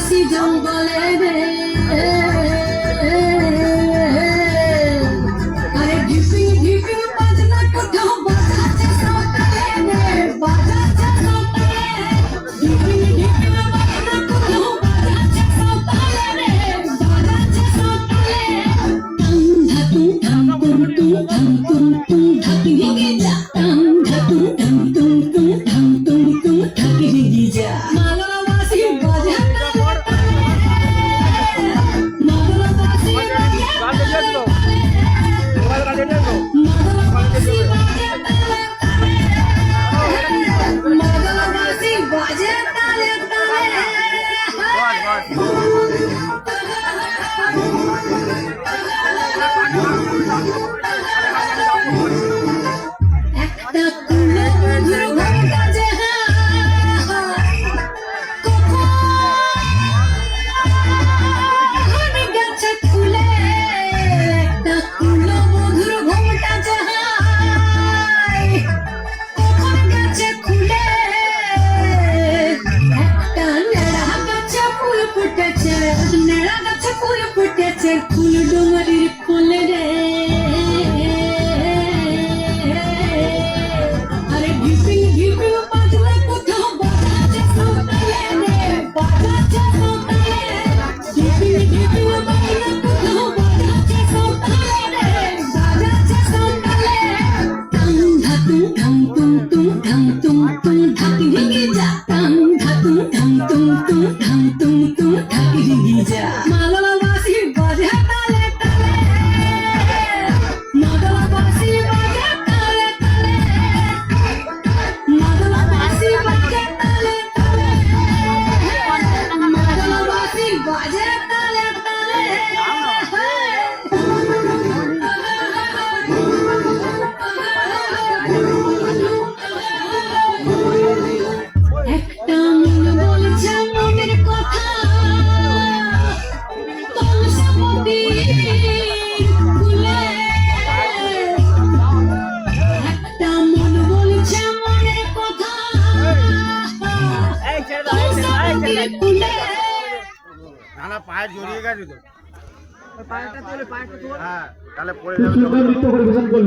বাসি জঙ্গলে রে আরে ঢিপি ঢিপি বাজনা কোথাও বাজাচ্ছে সকালে রে বাজাচ্ছে সকালে ঢিপি ঢিপি বাজনা কোথাও বাজাচ্ছে সকালে রে বাজাচ্ছে সকালে ধাম তুম ধাম তুম ধাকি ভেঙে যা ধাম তুম ধাম তুম ধাকি ভেঙে যা মালা বাসি বাজাচ্ছে ফুল ডোমারির কোলে রে আরে ঢিপিং ঢিপিং বাজনা কোথাও বাজাচ্ছে সকালে রে বাজাচ্ছে সকালে ঢিপিং ঢিপিং বাজনা কোথাও বাজাচ্ছে সকালে রে বাজাচ্ছে সকালে ধাম তুম ধাকি ভেঙে যা ধাম তুম ধাকি ভেঙে যা মালা না পায়ে জড়িয়ে গেছে তো পায়েটা তোলে হ্যাঁ তাহলে পড়ে যাবে